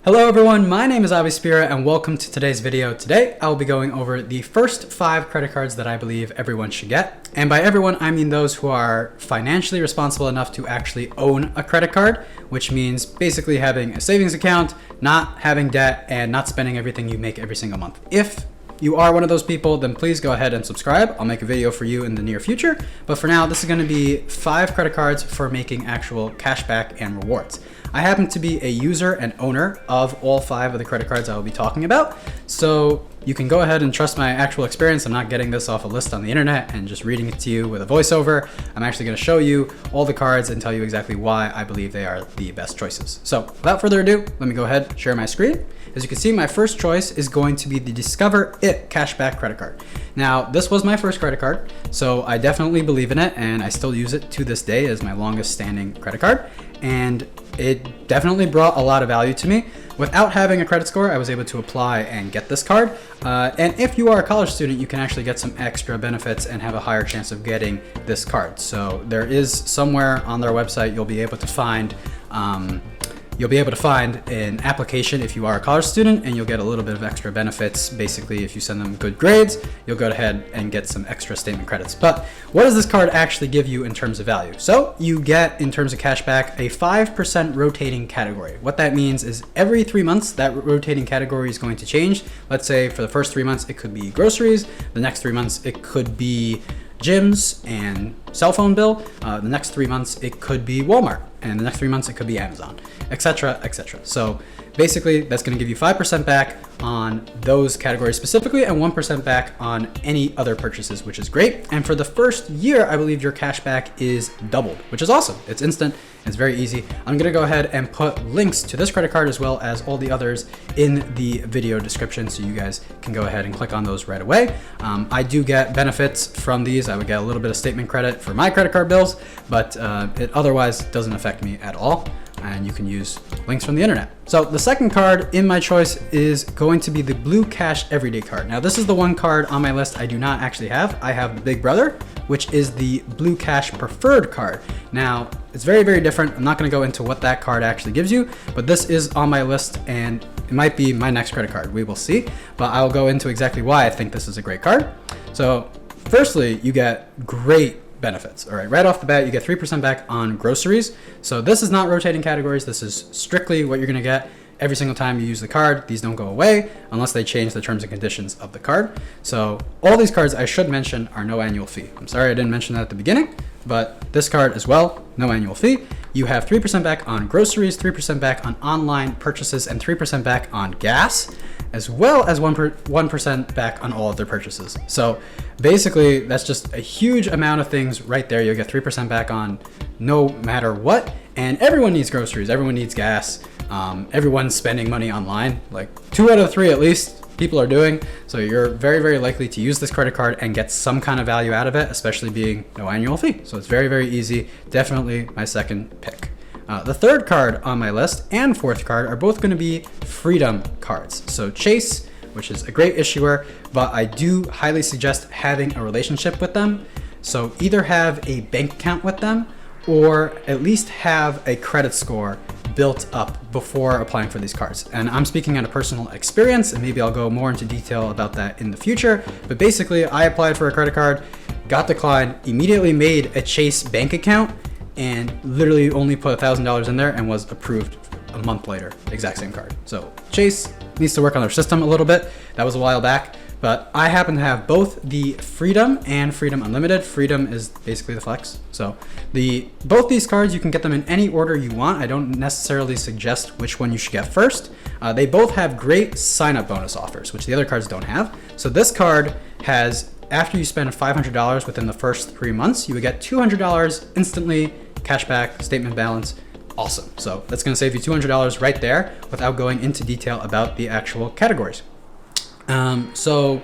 Hello everyone, my name is Avi Spira and welcome to today's video. Today I will be going over the first 5 credit cards that I believe everyone should get. And by everyone, I mean those who are financially responsible enough to actually own a credit card, which means basically having a savings account, not having debt, and not spending everything you make every single month. If you are one of those people, then please go ahead and subscribe. I'll make a video for you in the near future. But for now, this is going to be 5 credit cards for making actual cashback and rewards. I happen to be a user and owner of all 5 of the credit cards I will be talking about. So you can go ahead and trust my actual experience. I'm not getting this off a list on the internet and just reading it to you with a voiceover. I'm actually going to show you all the cards and tell you exactly why I believe they are the best choices. So without further ado, let me go ahead and share my screen. As you can see, my first choice is going to be the Discover It Cashback credit card. Now, this was my first credit card, so I definitely believe in it and I still use it to this day as my longest standing credit card. And it definitely brought a lot of value to me. Without having a credit score, I was able to apply and get this card. And if you are a college student, you can actually get some extra benefits and have a higher chance of getting this card. So there is somewhere on their website you'll be able to find an application if you are a college student, and you'll get a little bit of extra benefits. Basically, if you send them good grades, you'll go ahead and get some extra statement credits. But what does this card actually give you in terms of value? So you get, in terms of cashback, a 5% rotating category. What that means is every 3 months, that rotating category is going to change. Let's say for the first 3 months, it could be groceries. The next 3 months, it could be gyms and cell phone bill. The next 3 months, it could be Walmart. And the next 3 months, it could be Amazon, etc., etc. So basically, that's going to give you 5% back on those categories specifically and 1% back on any other purchases, which is great. And for the first year, I believe your cash back is doubled, which is awesome. It's instant. It's very easy. I'm going to go ahead and put links to this credit card as well as all the others in the video description, so you guys can go ahead and click on those right away. I do get benefits from these. I would get a little bit of statement credit for my credit card bills, but it otherwise doesn't affect me at all. And you can use links from the internet. So the second card in my choice is going to be the Blue Cash Everyday card. Now, this is the one card on my list I do not actually have. I have the Big Brother, which is the Blue Cash Preferred card. Now, it's very, very different. I'm not going to go into what that card actually gives you, but this is on my list and it might be my next credit card. We will see, but I'll go into exactly why I think this is a great card. So firstly, you get great benefits. All right, right off the bat, you get 3% back on groceries. So this is not rotating categories. This is strictly what you're going to get every single time you use the card. These don't go away unless they change the terms and conditions of the card. So all these cards, I should mention, are no annual fee. I'm sorry I didn't mention that at the beginning, but this card as well, no annual fee. You have 3% back on groceries, 3% back on online purchases, and 3% back on gas, as well as 1% back on all other purchases. So basically, that's just a huge amount of things right there. You'll get 3% back on no matter what. And everyone needs groceries, everyone needs gas, everyone's spending money online. Like 2 out of 3 at least people are doing. So you're very, very likely to use this credit card and get some kind of value out of it, especially being no annual fee. So it's very, very easy. Definitely my second pick. The third card on my list and fourth card are both going to be Freedom cards. So Chase, which is a great issuer, but I do highly suggest having a relationship with them. So either have a bank account with them or at least have a credit score built up before applying for these cards. And I'm speaking out of personal experience, and maybe I'll go more into detail about that in the future. But basically, I applied for a credit card, got declined, immediately made a Chase bank account, and literally only put $1,000 in there and was approved a month later, exact same card. So Chase needs to work on their system a little bit. That was a while back, but I happen to have both the Freedom and Freedom Unlimited. Freedom is basically the flex. So both these cards, you can get them in any order you want. I don't necessarily suggest which one you should get first. They both have great sign-up bonus offers, which the other cards don't have. So this card has, after you spend $500 within the first 3 months, you would get $200 instantly, cashback, statement balance. Awesome. So that's going to save you $200 right there without going into detail about the actual categories. So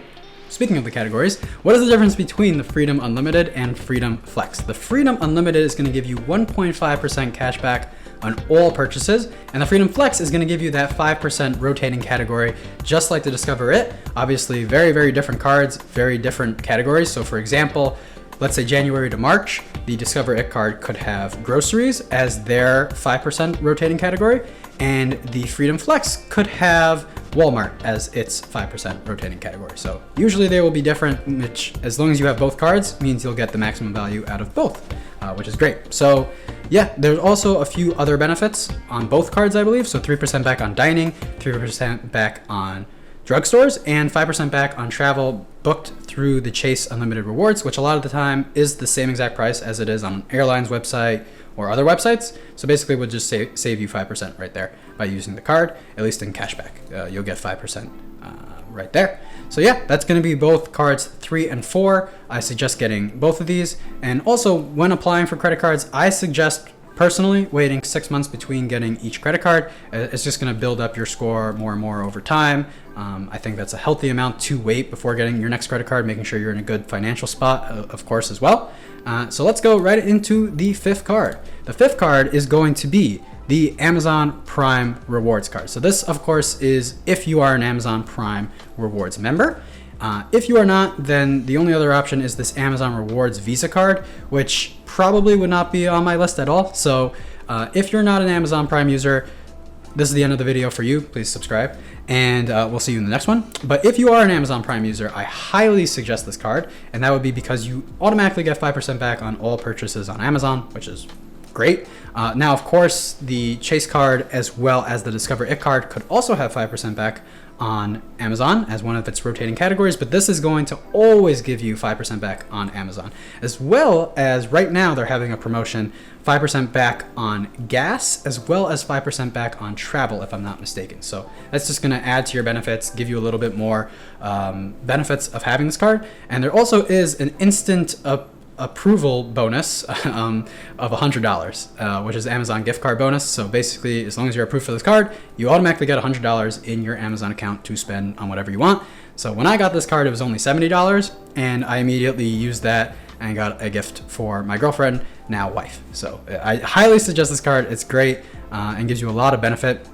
speaking of the categories, what is the difference between the Freedom Unlimited and Freedom Flex? The Freedom Unlimited is going to give you 1.5% cashback on all purchases, and the Freedom Flex is going to give you that 5% rotating category, just like the Discover It. Obviously, very, very different cards, very different categories. So for example, let's say January to March, the Discover It card could have groceries as their 5% rotating category, and the Freedom Flex could have Walmart as its 5% rotating category. So usually they will be different, which as long as you have both cards means you'll get the maximum value out of both, which is great. So yeah, there's also a few other benefits on both cards, I believe. So 3% back on dining, 3% back on drugstores, and 5% back on travel booked through the Chase Unlimited Rewards, which a lot of the time is the same exact price as it is on an airline's website or other websites. So basically we'll just save you 5% right there by using the card, at least in cashback. You'll get 5% right there. So yeah, that's going to be both cards 3 and 4. I suggest getting both of these. And also when applying for credit cards, I suggest personally waiting 6 months between getting each credit card. It's just going to build up your score more and more over time. I think that's a healthy amount to wait before getting your next credit card, making sure you're in a good financial spot, of course, as well. So let's go right into the 5th card. The 5th card is going to be the Amazon Prime Rewards card. So this, of course, is if you are an Amazon Prime Rewards member. If you are not, then the only other option is this Amazon Rewards Visa card, which probably would not be on my list at all. So if you're not an Amazon Prime user, this is the end of the video for you. Please subscribe, and we'll see you in the next one. But if you are an Amazon Prime user, I highly suggest this card, and that would be because you automatically get 5% back on all purchases on Amazon, which is great. Now, of course, the Chase card as well as the Discover It card could also have 5% back on Amazon as one of its rotating categories, but this is going to always give you 5% back on Amazon. As well as right now they're having a promotion, 5% back on gas as well as 5% back on travel, if I'm not mistaken. So that's just going to add to your benefits, give you a little bit more benefits of having this card. And there also is an instant approval bonus of $100, which is Amazon gift card bonus. So basically, as long as you're approved for this card, you automatically get $100 in your Amazon account to spend on whatever you want. So when I got this card, it was only $70, and I immediately used that and got a gift for my girlfriend, now wife. So I highly suggest this card. It's great and gives you a lot of benefit.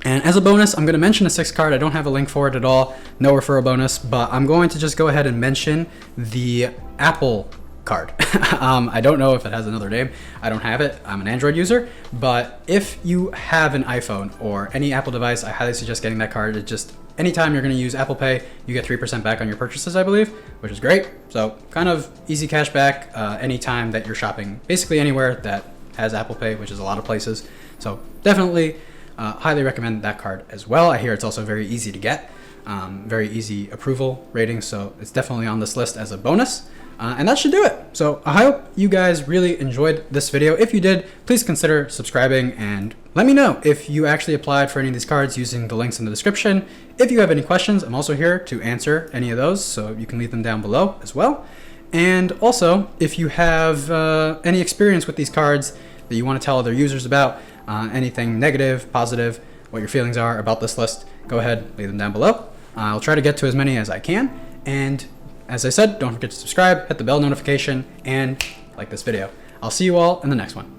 And as a bonus, I'm going to mention a 6th card. I don't have a link for it at all, no referral bonus, but I'm going to just go ahead and mention the Apple card. I don't know if it has another name. I don't have it. I'm an Android user, but if you have an iPhone or any Apple device, I highly suggest getting that card. It just, anytime you're going to use Apple Pay, you get 3% back on your purchases, I believe, which is great. So kind of easy cash back anytime that you're shopping, basically anywhere that has Apple Pay, which is a lot of places. So definitely highly recommend that card as well. I hear it's also very easy to get, very easy approval rating. So it's definitely on this list as a bonus. And that should do it. So I hope you guys really enjoyed this video. If you did, please consider subscribing and let me know if you actually applied for any of these cards using the links in the description. If you have any questions, I'm also here to answer any of those, so you can leave them down below as well. And also, if you have any experience with these cards that you want to tell other users about, anything negative, positive, what your feelings are about this list, go ahead, leave them down below. I'll try to get to as many as I can. And as I said, don't forget to subscribe, hit the bell notification, and like this video. I'll see you all in the next one.